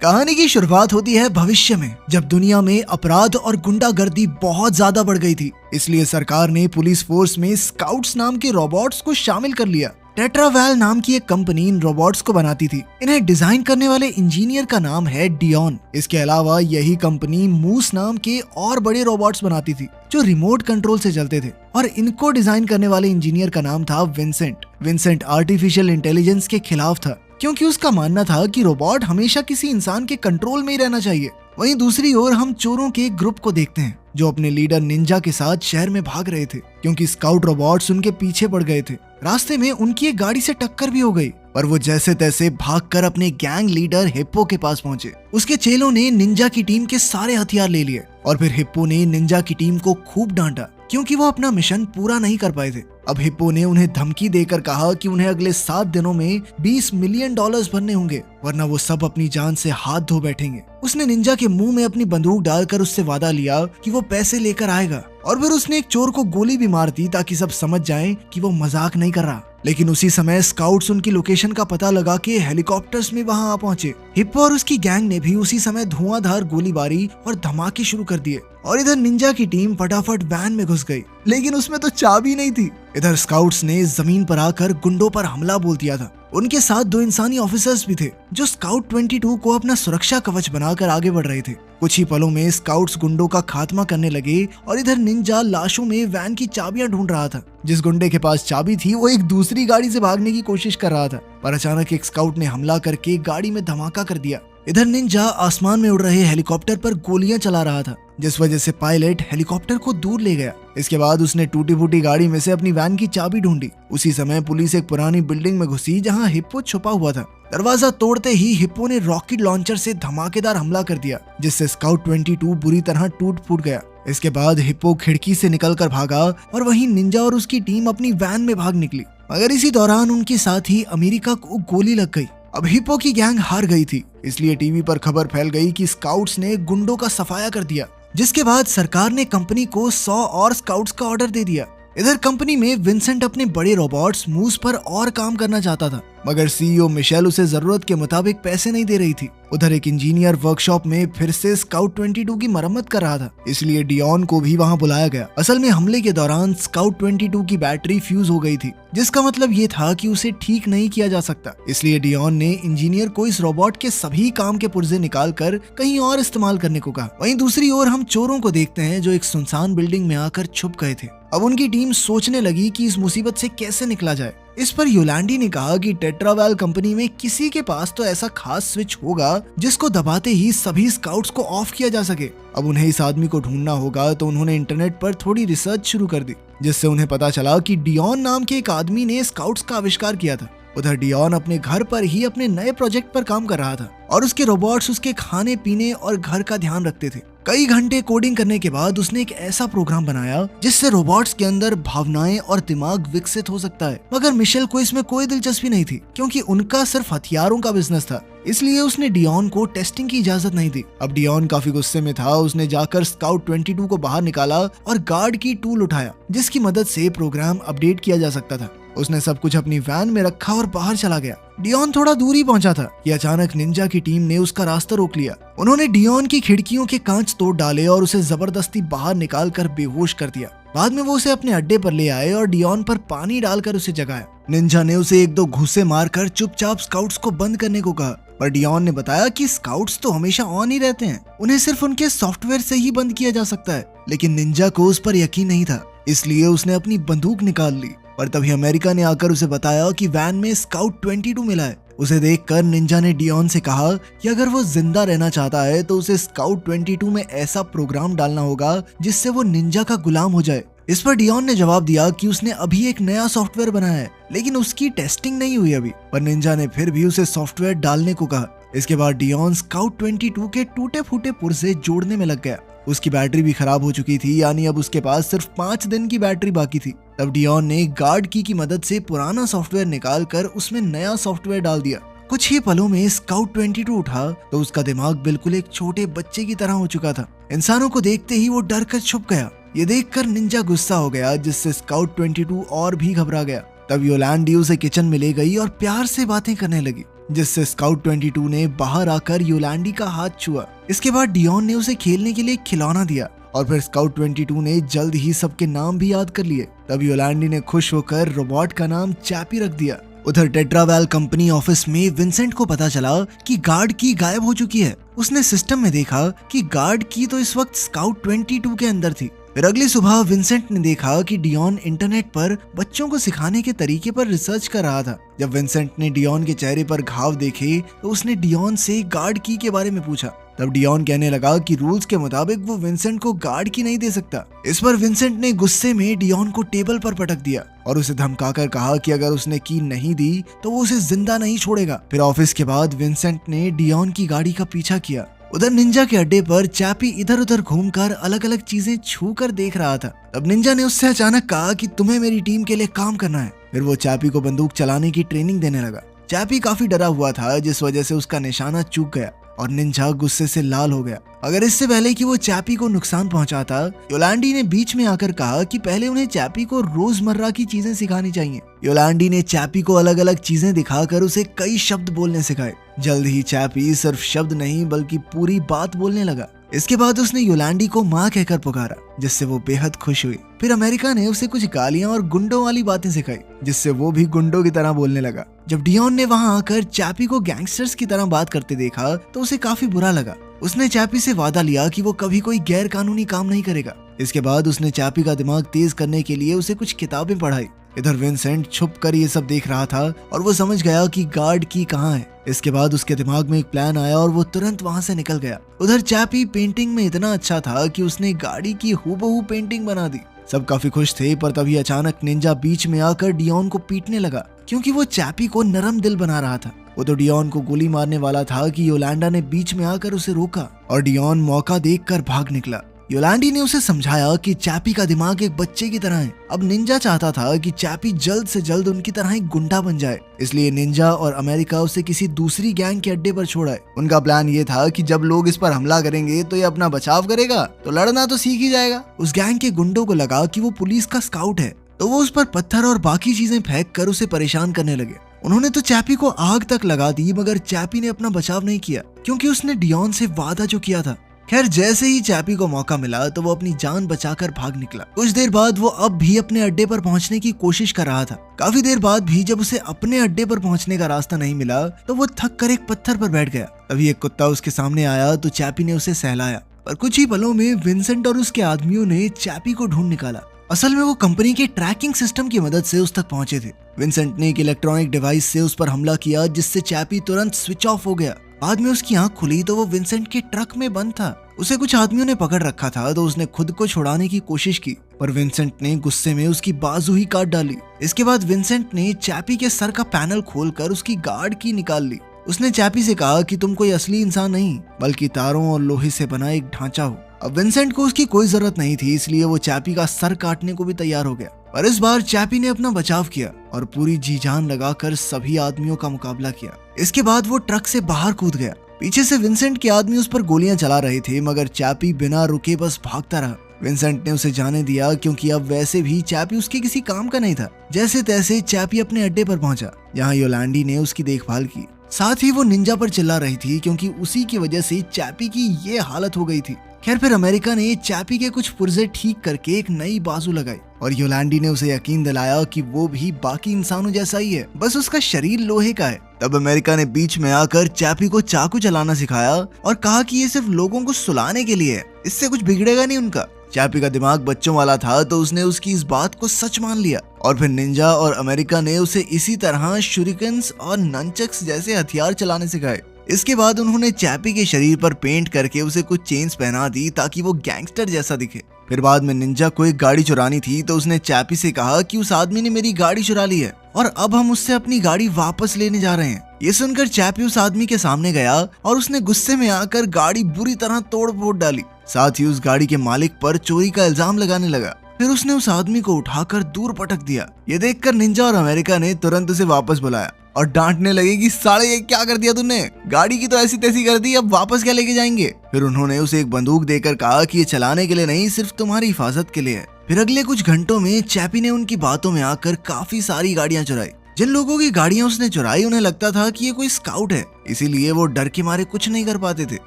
कहानी की शुरुआत होती है भविष्य में, जब दुनिया में अपराध और गुंडागर्दी बहुत ज्यादा बढ़ गई थी। इसलिए सरकार ने पुलिस फोर्स में स्काउट्स नाम के रोबोट्स को शामिल कर लिया। टेट्रावेल नाम की एक कंपनी इन रोबोट्स को बनाती थी। इन्हें डिजाइन करने वाले इंजीनियर का नाम है डियोन। इसके अलावा यही कंपनी मूस नाम के और बड़े रोबोट्स बनाती थी जो रिमोट कंट्रोल से चलते थे, और इनको डिजाइन करने वाले इंजीनियर का नाम था विंसेंट। विंसेंट आर्टिफिशियल इंटेलिजेंस के खिलाफ था, क्योंकि उसका मानना था कि रोबोट हमेशा किसी इंसान के कंट्रोल में ही रहना चाहिए। वहीं दूसरी ओर हम चोरों के एक ग्रुप को देखते हैं जो अपने लीडर निंजा के साथ शहर में भाग रहे थे, क्योंकि स्काउट रोबोट्स उनके पीछे पड़ गए थे। रास्ते में उनकी एक गाड़ी से टक्कर भी हो गई, पर वो जैसे तैसे भागकर अपने गैंग लीडर हिप्पो के पास पहुंचे। उसके चेलों ने निंजा की टीम के सारे हथियार ले लिए, और फिर हिप्पो ने निंजा की टीम को खूब डांटा क्योंकि वो अपना मिशन पूरा नहीं कर पाए थे। अब हिप्पो ने उन्हें धमकी देकर कहा कि उन्हें अगले 7 दिनों में $20 मिलियन भरने होंगे, वरना वो सब अपनी जान से हाथ धो बैठेंगे। उसने निंजा के मुंह में अपनी बंदूक डालकर उससे वादा लिया कि वो पैसे लेकर आएगा, और फिर उसने एक चोर को गोली भी मार दी ताकि सब समझ जाएं कि वो मजाक नहीं कर रहा। लेकिन उसी समय स्काउट्स उनकी लोकेशन का पता लगा के हेलीकॉप्टर्स में वहां आ पहुंचे। हिप्पो और उसकी गैंग ने भी उसी समय धुआंधार गोलीबारी और धमाके शुरू कर दिए, और इधर निंजा की टीम फटाफट वैन में घुस गई, लेकिन उसमें तो चाबी नहीं थी। इधर स्काउट्स ने जमीन पर आकर गुंडों पर हमला बोल दिया था। उनके साथ 2 इंसानी ऑफिसर्स भी थे जो स्काउट 22 को अपना सुरक्षा कवच बनाकर आगे बढ़ रहे थे। कुछ ही पलों में स्काउट्स गुंडों का खात्मा करने लगे, और इधर निंजा लाशों में वैन की चाबियां ढूंढ रहा था। जिस गुंडे के पास चाबी थी वो एक दूसरी गाड़ी से भागने की कोशिश कर रहा था, पर अचानक एक स्काउट ने हमला करके गाड़ी में धमाका कर दिया। इधर निंजा आसमान में उड़ रहे हेलीकॉप्टर पर गोलियां चला रहा था, जिस वजह से पायलट हेलीकॉप्टर को दूर ले गया। इसके बाद उसने टूटी फूटी गाड़ी में से अपनी वैन की चाबी ढूंढी। उसी समय पुलिस एक पुरानी बिल्डिंग में घुसी जहां हिप्पो छुपा हुआ था। दरवाजा तोड़ते ही हिप्पो ने रॉकेट लॉन्चर से धमाकेदार हमला कर दिया, जिससे स्काउट 22 बुरी तरह टूट फूट गया। इसके बाद हिप्पो खिड़की से निकलकर भागा, और वहीं निंजा और उसकी टीम अपनी वैन में भाग निकली। मगर इसी दौरान उनके साथ ही अमेरिका को गोली लग गई। अब हिप्पो की गैंग हार गई थी, इसलिए टीवी पर खबर फैल गई कि स्काउट्स ने गुंडों का सफाया कर दिया, जिसके बाद सरकार ने कंपनी को 100 और स्काउट्स का ऑर्डर दे दिया। इधर कंपनी में विंसेंट अपने बड़े रोबोट्स मूस पर और काम करना चाहता था, मगर सीईओ मिशेल उसे जरूरत के मुताबिक पैसे नहीं दे रही थी। उधर एक इंजीनियर वर्कशॉप में फिर से स्काउट 22 की मरम्मत कर रहा था, इसलिए डियोन को भी वहां बुलाया गया। असल में हमले के दौरान स्काउट 22 की बैटरी फ्यूज हो गई थी, जिसका मतलब ये था कि उसे ठीक नहीं किया जा सकता। इसलिए डियोन ने इंजीनियर को इस रोबोट के सभी काम के पुर्जे निकाल कर कहीं और इस्तेमाल करने को कहा। वहीं दूसरी ओर हम चोरों को देखते हैं जो एक सुनसान बिल्डिंग में आकर छुप गए थे। अब उनकी टीम सोचने लगी कि इस मुसीबत से कैसे निकला जाए। इस पर योलांडी ने कहा कि टेट्रावेल कंपनी में किसी के पास तो ऐसा खास स्विच होगा जिसको दबाते ही सभी स्काउट्स को ऑफ किया जा सके। अब उन्हें इस आदमी को ढूंढना होगा, तो उन्होंने इंटरनेट पर थोड़ी रिसर्च शुरू कर दी, जिससे उन्हें पता चला कि डियोन नाम के एक आदमी ने स्काउट्स का आविष्कार किया था। उधर डियोन अपने घर पर ही अपने नए प्रोजेक्ट पर काम कर रहा था, और उसके रोबोट्स उसके खाने पीने और घर का ध्यान रखते थे। कई घंटे कोडिंग करने के बाद उसने एक ऐसा प्रोग्राम बनाया जिससे रोबोट्स के अंदर भावनाएं और दिमाग विकसित हो सकता है। मगर मिशेल को इसमें कोई दिलचस्पी नहीं थी, क्योंकि उनका सिर्फ हथियारों का बिजनेस था। इसलिए उसने डियोन को टेस्टिंग की इजाजत नहीं दी। अब डियोन काफी गुस्से में था। उसने जाकर स्काउट 22 को बाहर निकाला और गार्ड की टूल उठाया, जिसकी मदद से प्रोग्राम अपडेट किया जा सकता था। उसने सब कुछ अपनी वैन में रखा और बाहर चला गया। डियोन थोड़ा दूर ही पहुंचा था कि अचानक निंजा की टीम ने उसका रास्ता रोक लिया। उन्होंने डियोन की खिड़कियों के कांच तोड़ डाले और उसे जबरदस्ती बाहर निकाल कर बेहोश कर दिया। बाद में वो उसे अपने अड्डे पर ले आए और डियोन पर पानी डालकर उसे जगाया। निंजा ने उसे 1-2 घूंसे मारकर चुपचाप स्काउट्स को बंद करने को कहा, पर डियोन ने बताया कि स्काउट्स तो हमेशा ऑन ही रहते हैं, उन्हें सिर्फ उनके सॉफ्टवेयर से ही बंद किया जा सकता है। लेकिन निंजा को उस पर यकीन नहीं था, इसलिए उसने अपनी बंदूक निकाल ली। पर तभी अमेरिका ने आकर उसे बताया कि वैन में स्काउट 22 मिला है। उसे देखकर निंजा ने डियोन से कहा कि अगर वो जिंदा रहना चाहता है तो उसे स्काउट 22 में ऐसा प्रोग्राम डालना होगा जिससे वो निंजा का गुलाम हो जाए। इस पर डियोन ने जवाब दिया कि उसने अभी एक नया सॉफ्टवेयर बनाया है, लेकिन उसकी टेस्टिंग नहीं हुई अभी। पर निंजा ने फिर भी उसे सॉफ्टवेयर डालने को कहा। इसके बाद डियोन स्काउट 22 के टूटे फूटे पुर्जे जोड़ने में लग गया। उसकी बैटरी भी खराब हो चुकी थी, यानी अब उसके पास सिर्फ 5 दिन की बैटरी बाकी थी। तब डियोन ने गार्ड की मदद से पुराना सॉफ्टवेयर निकाल कर उसमें नया सॉफ्टवेयर डाल दिया। कुछ ही पलों में स्काउट 22 उठा तो उसका दिमाग बिल्कुल एक छोटे बच्चे की तरह हो चुका था। इंसानों को देखते ही वो डर कर छुप गया। ये देखकर निंजा गुस्सा हो गया, जिससे स्काउट 22 और भी घबरा गया। तब योलांडी उसे किचन में ले गई और प्यार से बातें करने लगी। जिससे स्काउट 22 ने बाहर आकर योलांडी का हाथ छुआ। इसके बाद डियोन ने उसे खेलने के लिए एक खिलौना दिया और फिर स्काउट 22 ने जल्द ही सबके नाम भी याद कर लिए। तब योलांडी ने खुश होकर रोबोट का नाम चैपी रख दिया। उधर टेट्रावेल कंपनी ऑफिस में विंसेंट को पता चला कि गार्ड की गायब हो चुकी है। उसने सिस्टम में देखा कि गार्ड की तो इस वक्त स्काउट 22 के अंदर थी। फिर अगली सुबह विंसेंट ने देखा कि डियोन इंटरनेट पर बच्चों को सिखाने के तरीके पर रिसर्च कर रहा था। जब विंसेंट ने डियोन के चेहरे पर घाव देखे तो उसने डियोन से गार्ड की के बारे में पूछा। तब डियोन कहने लगा कि रूल्स के मुताबिक वो विंसेंट को गार्ड की नहीं दे सकता। इस पर विंसेंट ने गुस्से में डियोन को टेबल पर पटक दिया और उसे धमकाकर कहा कि अगर उसने की नहीं दी तो वो उसे जिंदा नहीं छोड़ेगा। फिर ऑफिस के बाद विंसेंट ने डियोन की गाड़ी का पीछा किया। उधर निंजा के अड्डे पर चैपी इधर उधर घूमकर अलग अलग चीजें छू कर देख रहा था। तब निंजा ने उससे अचानक कहा कि तुम्हें मेरी टीम के लिए काम करना है। फिर वो चैपी को बंदूक चलाने की ट्रेनिंग देने लगा। चैपी काफी डरा हुआ था, जिस वजह से उसका निशाना चूक गया और निंजा गुस्से से लाल हो गया। अगर इससे पहले कि वो चैपी को नुकसान पहुंचाता, योलांडी ने बीच में आकर कहा कि पहले उन्हें चैपी को रोजमर्रा की चीजें सिखानी चाहिए। योलांडी ने चैपी को अलग अलग चीजें दिखाकर उसे कई शब्द बोलने सिखाए। जल्द ही चैपी सिर्फ शब्द नहीं बल्कि पूरी बात बोलने लगा। इसके बाद उसने योलांडी को माँ कहकर पुकारा, जिससे वो बेहद खुश हुई। फिर अमेरिका ने उसे कुछ गालियां और गुंडों वाली बातें सिखाई, जिससे वो भी गुंडों की तरह बोलने लगा। जब डियोन ने वहां आकर चैपी को गैंगस्टर्स की तरह बात करते देखा तो उसे काफी बुरा लगा। उसने चैपी से वादा लिया कि वो कभी कोई गैर कानूनी काम नहीं करेगा। इसके बाद उसने चैपी का दिमाग तेज करने के लिए उसे कुछ किताबें पढ़ाई। इधर विंसेंट छुप कर ये सब देख रहा था और वो समझ गया कि गार्ड की कहाँ है। इसके बाद उसके दिमाग में एक प्लान आया और वो तुरंत वहां से निकल गया। उधर चैपी पेंटिंग में इतना अच्छा था कि उसने गाड़ी की हूबहू पेंटिंग बना दी। सब काफी खुश थे, पर तभी अचानक निंजा बीच में आकर डियोन को पीटने लगा, क्योंकि वो चैपी को नरम दिल बना रहा था। वो तो डियोन को गोली मारने वाला था कि योलांडा ने बीच में आकर उसे रोका और डियोन मौका देखकर भाग निकला। योलांडी ने उसे समझाया कि चैपी का दिमाग एक बच्चे की तरह है। अब निंजा चाहता था कि चैपी जल्द से जल्द उनकी तरह एक गुंडा बन जाए, इसलिए निंजा और अमेरिका उसे किसी दूसरी गैंग के अड्डे पर छोड़ाए। उनका प्लान ये था कि जब लोग इस पर हमला करेंगे तो ये अपना बचाव करेगा, तो लड़ना तो सीख ही जाएगा। उस गैंग के गुंडों को लगा कि वो पुलिस का स्काउट है, तो वो उस पर पत्थर और बाकी चीजें फेंक कर उसे परेशान करने लगे। उन्होंने तो चैपी को आग तक लगा दी, मगर चैपी ने अपना बचाव नहीं किया, क्योंकि उसने डियोन से वादा जो किया था। खैर, जैसे ही चैपी को मौका मिला तो वो अपनी जान बचाकर भाग निकला। कुछ देर बाद वो अब भी अपने अड्डे पर पहुंचने की कोशिश कर रहा था। काफी देर बाद भी जब उसे अपने अड्डे पर पहुंचने का रास्ता नहीं मिला तो वो थक कर एक पत्थर पर बैठ गया। तभी एक कुत्ता उसके सामने आया तो चैपी ने उसे सहलाया, पर कुछ ही पलों में विंसेंट और उसके आदमियों ने चैपी को ढूंढ निकाला। असल में वो कंपनी के ट्रैकिंग सिस्टम की मदद से उस तक पहुंचे थे। विंसेंट ने एक इलेक्ट्रॉनिक डिवाइस से उस पर हमला किया, जिससे चैपी तुरंत स्विच ऑफ हो गया। बाद में उसकी आंख खुली तो वो विंसेंट के ट्रक में बंद था। उसे कुछ आदमियों ने पकड़ रखा था, तो उसने खुद को छुड़ाने की कोशिश की, पर विंसेंट ने गुस्से में उसकी बाजू ही काट डाली। इसके बाद विंसेंट ने चैपी के सर का पैनल खोलकर उसकी गार्ड की निकाल ली। उसने चैपी से कहा कि तुम कोई असली इंसान नहीं, बल्कि तारों और लोहे से बना एक ढांचा हो। अब विंसेंट को उसकी कोई जरूरत नहीं थी, इसलिए वो चैपी का सर काटने को भी तैयार हो गया। पर इस बार चैपी ने अपना बचाव किया और पूरी जी जान लगाकर सभी आदमियों का मुकाबला किया। इसके बाद वो ट्रक से बाहर कूद गया। पीछे से विंसेंट के आदमी उस पर गोलियां चला रहे थे, मगर चैपी बिना रुके बस भागता रहा। विंसेंट ने उसे जाने दिया, क्योंकि अब वैसे भी चैपी उसके किसी काम का नहीं था। जैसे तैसे चैपी अपने अड्डे पर पहुंचा, जहां योलांडी ने उसकी देखभाल की। साथ ही वो निंजा पर चिल्ला रही थी, क्योंकि उसी की वजह से चैपी की ये हालत हो गई थी। खैर, फिर अमेरिका ने चैपी के कुछ पुर्जे ठीक करके एक नई बाजू लगाई और योलांडी ने उसे यकीन दिलाया कि वो भी बाकी इंसानों जैसा ही है, बस उसका शरीर लोहे का है। तब अमेरिका ने बीच में आकर चैपी को चाकू चलाना सिखाया और कहा कि ये सिर्फ लोगों को सुलाने के लिए है, इससे कुछ बिगड़ेगा नहीं उनका। चैपी का दिमाग बच्चों वाला था, तो उसने उसकी इस बात को सच मान लिया और फिर निंजा और अमेरिका ने उसे इसी तरह शुरिकन्स और ननचक्स जैसे हथियार चलाने सिखाए। इसके बाद उन्होंने चैपी के शरीर पर पेंट करके उसे कुछ चेन्स पहना दी, ताकि वो गैंगस्टर जैसा दिखे। फिर बाद में निंजा को एक गाड़ी चुरानी थी, तो उसने चैपी से कहा कि उस आदमी ने मेरी गाड़ी चुरा ली है और अब हम उससे अपनी गाड़ी वापस लेने जा रहे हैं। ये सुनकर चैपी उस आदमी के सामने गया और उसने गुस्से में आकर गाड़ी बुरी तरह तोड़ फोड़ डाली। साथ ही उस गाड़ी के मालिक पर चोरी का इल्जाम लगाने लगा। फिर उसने उस आदमी को उठाकर दूर पटक दिया। ये देखकर निंजा और अमेरिका ने तुरंत उसे वापस बुलाया और डांटने लगे कि साले ये क्या कर दिया तूने, गाड़ी की तो ऐसी तैसी कर दी, अब वापस क्या लेके जाएंगे। फिर उन्होंने उसे एक बंदूक देकर कहा कि ये चलाने के लिए नहीं, सिर्फ तुम्हारी हिफाजत के लिए है। फिर अगले कुछ घंटों में चैपी ने उनकी बातों में आकर काफी सारी गाड़ियां चुराई। जिन लोगों की गाड़ियां उसने चुराई उन्हें लगता था कि ये कोई स्काउट है, इसीलिए वो डर के मारे कुछ नहीं कर पाते थे।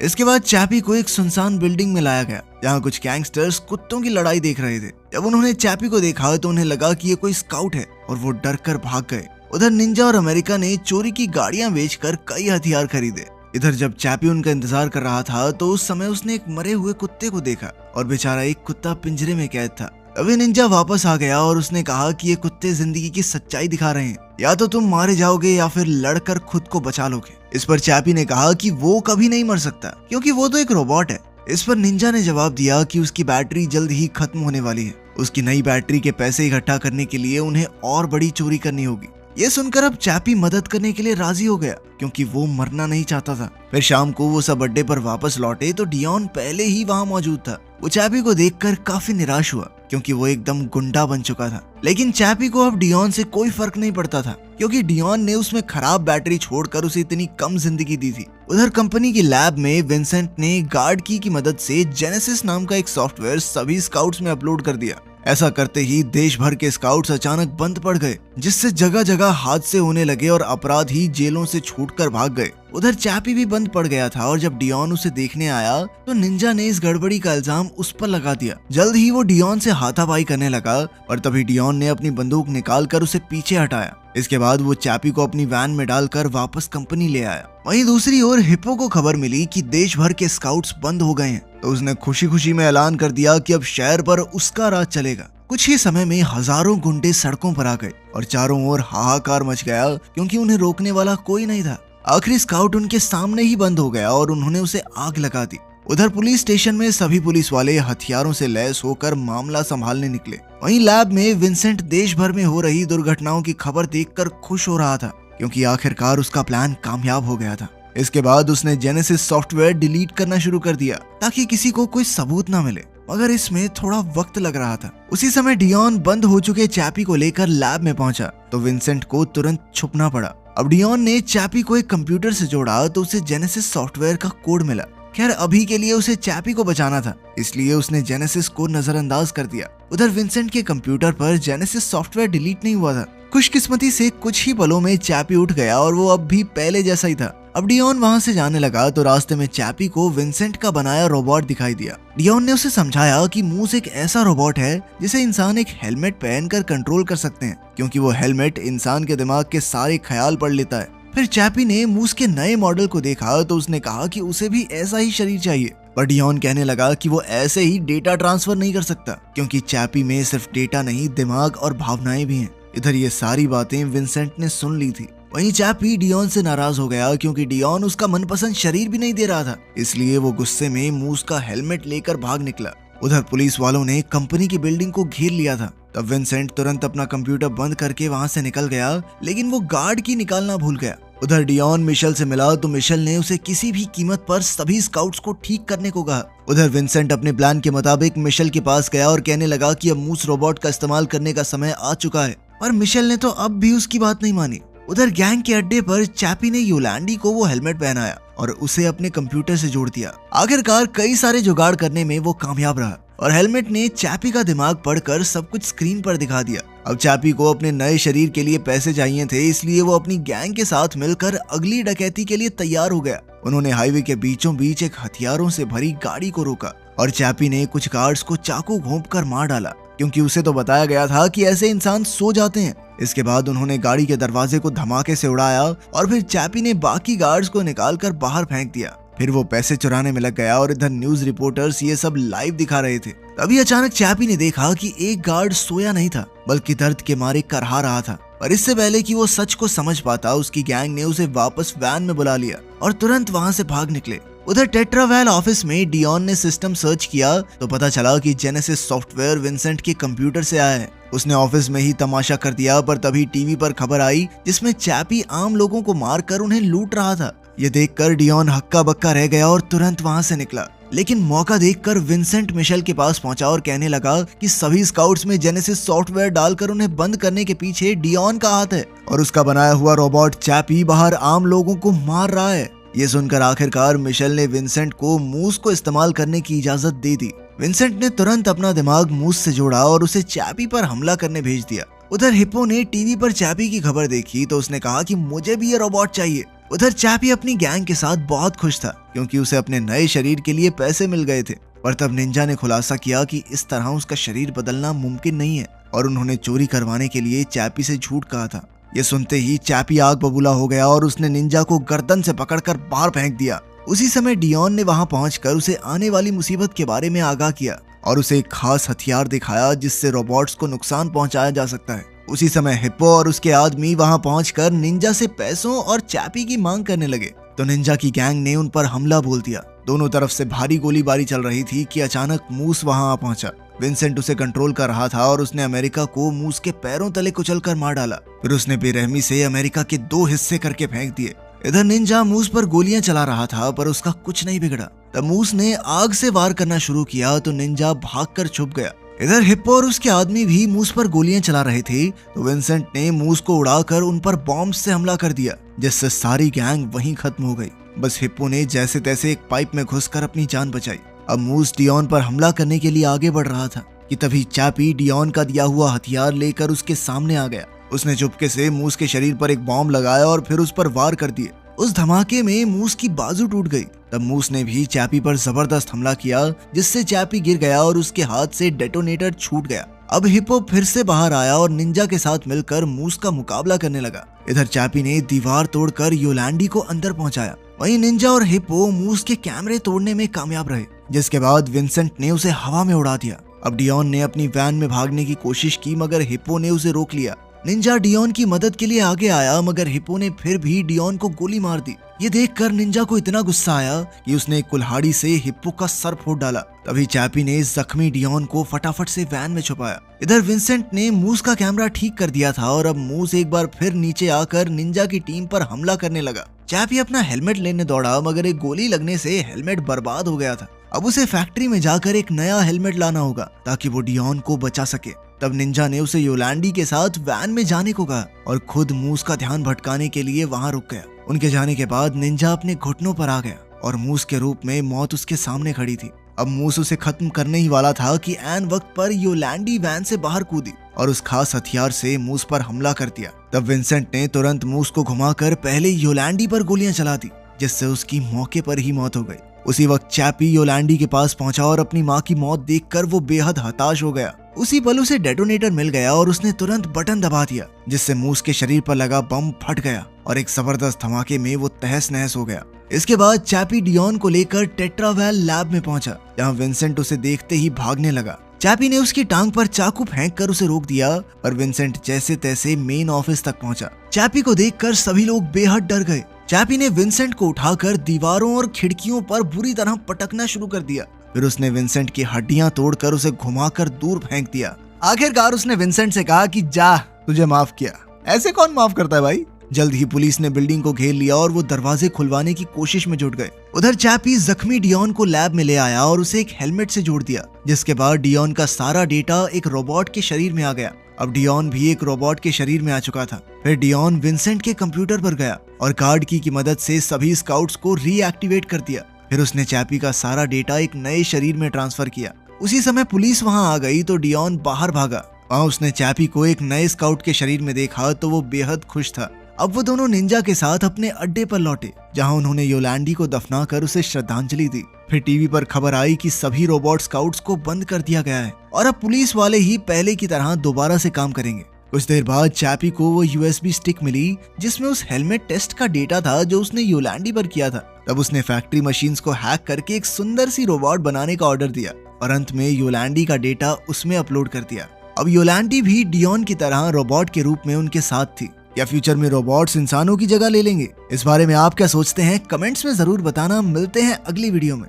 इसके बाद चैपी को एक सुनसान बिल्डिंग में लाया गया जहाँ कुछ गैंगस्टर्स कुत्तों की लड़ाई देख रहे थे। जब उन्होंने चैपी को देखा तो उन्हें लगा कि ये कोई स्काउट है और वो डर कर भाग गए। उधर निंजा और अमेरिका ने चोरी की गाड़ियां बेचकर कई हथियार खरीदे। इधर जब चैपी उनका इंतजार कर रहा था तो उस समय उसने एक मरे हुए कुत्ते को देखा और बेचारा एक कुत्ता पिंजरे में कैद था। अभी निंजा वापस आ गया और उसने कहा कि ये कुत्ते जिंदगी की सच्चाई दिखा रहे हैं, या तो तुम मारे जाओगे या फिर लड़कर खुद को बचा लोगे। इस पर चैपी ने कहा कि वो कभी नहीं मर सकता क्योंकि वो तो एक रोबोट है। इस पर निंजा ने जवाब दिया कि उसकी बैटरी जल्द ही खत्म होने वाली है, उसकी नई बैटरी के पैसे इकट्ठा करने के लिए उन्हें और बड़ी चोरी करनी होगी। ये सुनकर अब चैपी मदद करने के लिए राजी हो गया क्योंकि वो मरना नहीं चाहता था। फिर शाम को वो सब अड्डे पर वापस लौटे तो डियोन पहले ही वहाँ मौजूद था। वो चैपी को देखकर काफी निराश हुआ क्योंकि वो एकदम गुंडा बन चुका था। लेकिन चैपी को अब डियोन से कोई फर्क नहीं पड़ता था क्योंकि डियोन ने उसमें खराब बैटरी छोड़कर उसे इतनी कम जिंदगी दी थी। उधर कंपनी की लैब में विंसेंट ने गार्ड की मदद से जेनेसिस नाम का एक सॉफ्टवेयर सभी स्काउट्स में अपलोड कर दिया। ऐसा करते ही देश भर के स्काउट्स अचानक बंद पड़ गए, जिससे जगह जगह हादसे होने लगे और अपराधी जेलों से छूटकर भाग गए। उधर चैपी भी बंद पड़ गया था और जब डियोन उसे देखने आया तो निंजा ने इस गड़बड़ी का इल्जाम उस पर लगा दिया। जल्द ही वो डियोन से हाथापाई करने लगा और तभी डियोन ने अपनी बंदूक निकालकर उसे पीछे हटाया। इसके बाद वो चैपी को अपनी वैन में डालकर वापस कंपनी ले आया। वहीं दूसरी ओर हिप्पो को खबर मिली कि देश भर के स्काउट्स बंद हो गए हैं, तो उसने खुशी खुशी में ऐलान कर दिया कि अब शहर पर उसका राज चलेगा। कुछ ही समय में हजारों गुंडे सड़कों पर आ गए और चारों ओर हाहाकार मच गया क्योंकि उन्हें रोकने वाला कोई नहीं था। आखिरी स्काउट उनके सामने ही बंद हो गया और उन्होंने उसे आग लगा दी। उधर पुलिस स्टेशन में सभी पुलिस वाले हथियारों से लैस होकर मामला संभालने निकले। वहीं लैब में विंसेंट देश भर में हो रही दुर्घटनाओं की खबर देखकर खुश हो रहा था क्योंकि आखिरकार उसका प्लान कामयाब हो गया था। इसके बाद उसने जेनेसिस सॉफ्टवेयर डिलीट करना शुरू कर दिया ताकि किसी को कोई सबूत न मिले, मगर इसमें थोड़ा वक्त लग रहा था। उसी समय डियोन बंद हो चुके चैपी को लेकर लैब में पहुंचा तो विंसेंट को तुरंत छुपना पड़ा। अब डियोन ने चैपी को एक कंप्यूटर से जोड़ा तो उसे जेनेसिस सॉफ्टवेयर का कोड मिला। खैर अभी के लिए उसे चैपी को बचाना था, इसलिए उसने जेनेसिस को नजरअंदाज कर दिया। उधर विंसेंट के कंप्यूटर पर जेनेसिस सॉफ्टवेयर डिलीट नहीं हुआ था। खुशकिस्मती से कुछ ही पलों में चैपी उठ गया और वो अब भी पहले जैसा ही था। अब डियोन वहाँ से जाने लगा तो रास्ते में चैपी को विंसेंट का बनाया रोबोट दिखाई दिया। डियोन ने उसे समझाया कि मूस एक ऐसा रोबोट है जिसे इंसान एक हेलमेट पहनकर कंट्रोल कर सकते हैं क्योंकि वो हेलमेट इंसान के दिमाग के सारे ख्याल पढ़ लेता है। फिर चैपी ने मूस के नए मॉडल को देखा तो उसने कहा कि उसे भी ऐसा ही शरीर चाहिए, पर डियोन कहने लगा कि वो ऐसे ही डेटा ट्रांसफर नहीं कर सकता क्योंकि चैपी में सिर्फ डेटा नहीं दिमाग और भावनाएं भी हैं। इधर ये सारी बातें विंसेंट ने सुन ली थी। वहीं चैपी डियोन से नाराज हो गया क्योंकि डियोन उसका मनपसंद शरीर भी नहीं दे रहा था, इसलिए वो गुस्से में मूस का हेलमेट लेकर भाग निकला। उधर पुलिस वालों ने कंपनी की बिल्डिंग को घेर लिया था। तब विंसेंट तुरंत अपना कंप्यूटर बंद करके वहां से निकल गया, लेकिन वो गार्ड की निकालना भूल गया। उधर डियोन मिशेल से मिला तो मिशेल ने उसे किसी भी कीमत पर सभी स्काउट्स को ठीक करने को कहा। उधर विंसेंट अपने प्लान के मुताबिक मिशेल के पास गया और कहने लगा कि अब मूस रोबोट का इस्तेमाल करने का समय आ चुका है, पर मिशेल ने तो अब भी उसकी बात नहीं मानी। उधर गैंग के अड्डे पर चैपी ने योलांडी को वो हेलमेट पहनाया और उसे अपने कंप्यूटर से जोड़ दिया। आखिरकार कई सारे जुगाड़ करने में वो कामयाब रहा और हेलमेट ने चैपी का दिमाग पढ़कर सब कुछ स्क्रीन पर दिखा दिया। अब चैपी को अपने नए शरीर के लिए पैसे चाहिए थे, इसलिए वो अपनी गैंग के साथ मिलकर अगली डकैती के लिए तैयार हो गया। उन्होंने हाईवे के बीचों बीच एक हथियारों से भरी गाड़ी को रोका और चैपी ने कुछ गार्ड्स को चाकू घोंपकर मार डाला क्योंकि उसे तो बताया गया था कि ऐसे इंसान सो जाते हैं। इसके बाद उन्होंने गाड़ी के दरवाजे को धमाके से उड़ाया और फिर चैपी ने बाकी गार्ड्स को निकालकर बाहर फेंक दिया। फिर वो पैसे चुराने में लग गया और इधर न्यूज रिपोर्टर्स ये सब लाइव दिखा रहे थे। तभी अचानक चैपी ने देखा कि एक गार्ड सोया नहीं था बल्कि दर्द के मारे करहा रहा था, पर इससे पहले कि वो सच को समझ पाता उसकी गैंग ने उसे वापस वैन में बुला लिया और तुरंत वहां से भाग निकले। उधर टेट्रावेल ऑफिस में डियोन ने सिस्टम सर्च किया तो पता चला कि जेनेसिस सॉफ्टवेयर विंसेंट के कंप्यूटर से आया है। उसने ऑफिस में ही तमाशा कर दिया, पर तभी टीवी पर खबर आई जिसमें चैपी आम लोगों को मारकर उन्हें लूट रहा था। ये देखकर डियोन हक्का बक्का रह गया और तुरंत वहां से निकला, लेकिन मौका देखकर विंसेंट मिशेल के पास पहुंचा और कहने लगा कि सभी स्काउट्स में जेनेसिस सॉफ्टवेयर डालकर उन्हें बंद करने के पीछे डियोन का हाथ है और उसका बनाया हुआ रोबोट चैपी बाहर आम लोगों को मार रहा है। ये सुनकर आखिरकार मिशेल ने विंसेंट को मूस को इस्तेमाल करने की इजाजत दे दी। विंसेंट ने तुरंत अपना दिमाग मूस से जोड़ा और उसे चैपी पर हमला करने भेज दिया। उधर हिप्पो ने टीवी पर चैपी की खबर देखी तो उसने कहा कि मुझे भी ये रोबोट चाहिए। उधर चैपी अपनी गैंग के साथ बहुत खुश था क्योंकि उसे अपने नए शरीर के लिए पैसे मिल गए थे। पर तब निंजा ने खुलासा किया कि इस तरह उसका शरीर बदलना मुमकिन नहीं है और उन्होंने चोरी करवाने के लिए चैपी से झूठ कहा था। ये सुनते ही चैपी आग बबूला हो गया और उसने निंजा को गर्दन से पकड़कर बाहर फेंक दिया। उसी समय डियोन ने वहां पहुंचकर उसे आने वाली मुसीबत के बारे में आगाह किया और उसे एक खास हथियार दिखाया जिससे रोबोट्स को नुकसान पहुंचाया जा सकता है। उसी समय हिप्पो और उसके आदमी वहां पहुंचकर निंजा से पैसों और चैपी की मांग करने लगे तो निंजा की गैंग ने उन पर हमला बोल दिया। दोनों तरफ से भारी गोलीबारी चल रही थी कि अचानक मूस वहां आ पहुंचा। विंसेंट उसे कंट्रोल कर रहा था और उसने अमेरिका को मूस के पैरों तले कुचलकर मार डाला। फिर उसने बेरहमी से अमेरिका के 2 हिस्से करके फेंक दिए। इधर निंजा मूस पर गोलियां चला रहा था पर उसका कुछ नहीं बिगड़ा। तब मूस ने आग से वार करना शुरू किया तो निंजा भागकर छुप गया। इधर हिप्पो और उसके आदमी भी मूस पर गोलियां चला रहे थे तो विंसेंट ने मूस को उड़ाकर उन पर बॉम्ब से हमला कर दिया जिससे सारी गैंग वहीं खत्म हो गई। बस हिप्पो ने जैसे तैसे एक पाइप में घुसकर अपनी जान बचाई। अब मूस डियोन पर हमला करने के लिए आगे बढ़ रहा था कि तभी चैपी डियोन का दिया हुआ हथियार लेकर उसके सामने आ गया। उसने चुपके से मूस के शरीर पर एक बॉम्ब लगाया और फिर उस पर वार कर दिए। उस धमाके में मूस की बाजू टूट गई। तब मूस ने भी चैपी पर जबरदस्त हमला किया जिससे चैपी गिर गया और उसके हाथ से डेटोनेटर छूट गया। अब हिप्पो फिर से बाहर आया और निंजा के साथ मिलकर मूस का मुकाबला करने लगा। इधर चैपी ने दीवार तोड़कर योलैंडी को अंदर पहुंचाया। वहीं निंजा और हिप्पो मूस के कैमरे तोड़ने में कामयाब रहे जिसके बाद विंसेंट ने उसे हवा में उड़ा दिया। अब डियोन ने अपनी वैन में भागने की कोशिश की मगर हिप्पो ने उसे रोक लिया। निंजा डियोन की मदद के लिए आगे आया मगर हिप्पो ने फिर भी डियोन को गोली मार दी। ये देखकर निंजा को इतना गुस्सा आया कि उसने एक कुल्हाड़ी से हिप्पो का सर फोड़ डाला। तभी चैपी ने जख्मी डियोन को फटाफट से वैन में छुपाया। इधर विंसेंट ने मूस का कैमरा ठीक कर दिया था और अब मूस एक बार फिर नीचे आकर निंजा की टीम पर हमला करने लगा। चैपी अपना हेलमेट लेने दौड़ा मगर एक गोली लगने से हेलमेट बर्बाद हो गया था। अब उसे फैक्ट्री में जाकर एक नया हेलमेट लाना होगा ताकि वो डियोन को बचा सके। तब निंजा ने उसे योलैंडी के साथ वैन में जाने को कहा और खुद मूस का ध्यान भटकाने के लिए वहां रुक गया। उनके जाने के बाद निंजा अपने घुटनों पर आ गया और मूस के रूप में मौत उसके सामने खड़ी थी। अब मूस उसे खत्म करने ही वाला था कि ऐन वक्त पर योलैंडी वैन से बाहर कूदी और उस खास हथियार से मूस पर हमला कर दिया। तब विंसेंट ने तुरंत मूस को घुमाकर पहले योलैंडी पर गोलियां चला दी जिससे उसकी मौके पर ही मौत हो गई। उसी वक्त चैपी योलैंडी के पास पहुंचा और अपनी मां की मौत देखकर वो बेहद हताश हो गया। उसी पल उसे डेटोनेटर मिल गया और उसने तुरंत बटन दबा दिया जिससे मूस के शरीर पर लगा बम फट गया और एक जबरदस्त धमाके में वो तहस नहस हो गया। इसके बाद चैपी डियोन को लेकर टेट्रावेल लैब में पहुंचा जहां विंसेंट उसे देखते ही भागने लगा। चैपी ने उसकी टांग पर चाकू फेंककर उसे रोक दिया पर विंसेंट जैसे तैसे मेन ऑफिस तक पहुंचा। चैपी को देखकर सभी लोग बेहद डर गए। चैपी ने विंसेंट को उठाकर दीवारों और खिड़कियों पर बुरी तरह पटकना शुरू कर दिया। फिर उसने विंसेंट की हड्डियां तोड़कर उसे घुमाकर दूर फेंक दिया। आखिरकार उसने विंसेंट से कहा कि जा, तुझे माफ किया। ऐसे कौन माफ करता है भाई। जल्द ही पुलिस ने बिल्डिंग को घेर लिया और वो दरवाजे खुलवाने की कोशिश में जुट गए। उधर चैपी जख्मी डियोन को लैब में ले आया और उसे एक हेलमेट से जोड़ दिया जिसके बाद डियोन का सारा डेटा एक रोबोट के शरीर में आ गया। अब डियोन भी एक रोबोट के शरीर में आ चुका था। फिर डियोन विंसेंट के कंप्यूटर पर गया और कार्ड की मदद से सभी स्काउट्स को रीएक्टिवेट कर दिया। फिर उसने चैपी का सारा डेटा एक नए शरीर में ट्रांसफर किया। उसी समय पुलिस वहां आ गई तो डियोन बाहर भागा। वहां उसने चैपी को एक नए स्काउट के शरीर में देखा तो वो बेहद खुश था। अब वो दोनों निंजा के साथ अपने अड्डे पर लौटे जहां उन्होंने योलैंडी को दफनाकर उसे श्रद्धांजलि दी। फिर टीवी पर खबर आई कि सभी रोबोट स्काउट्स को बंद कर दिया गया है और अब पुलिस वाले ही पहले की तरह दोबारा से काम करेंगे। कुछ देर बाद चैपी को वो यूएसबी स्टिक मिली जिसमें उस हेलमेट टेस्ट का डेटा था जो उसने योलैंडी पर किया था। तब उसने फैक्ट्री मशीन्स को हैक करके एक सुंदर सी रोबोट बनाने का ऑर्डर दिया और अंत में योलैंडी का डेटा उसमें अपलोड कर दिया। अब योलैंडी भी डियोन की तरह रोबोट के रूप में उनके साथ थी। या फ्यूचर में रोबोट्स इंसानों की जगह ले लेंगे? इस बारे में आप क्या सोचते हैं? कमेंट्स में जरूर बताना। मिलते हैं अगली वीडियो में।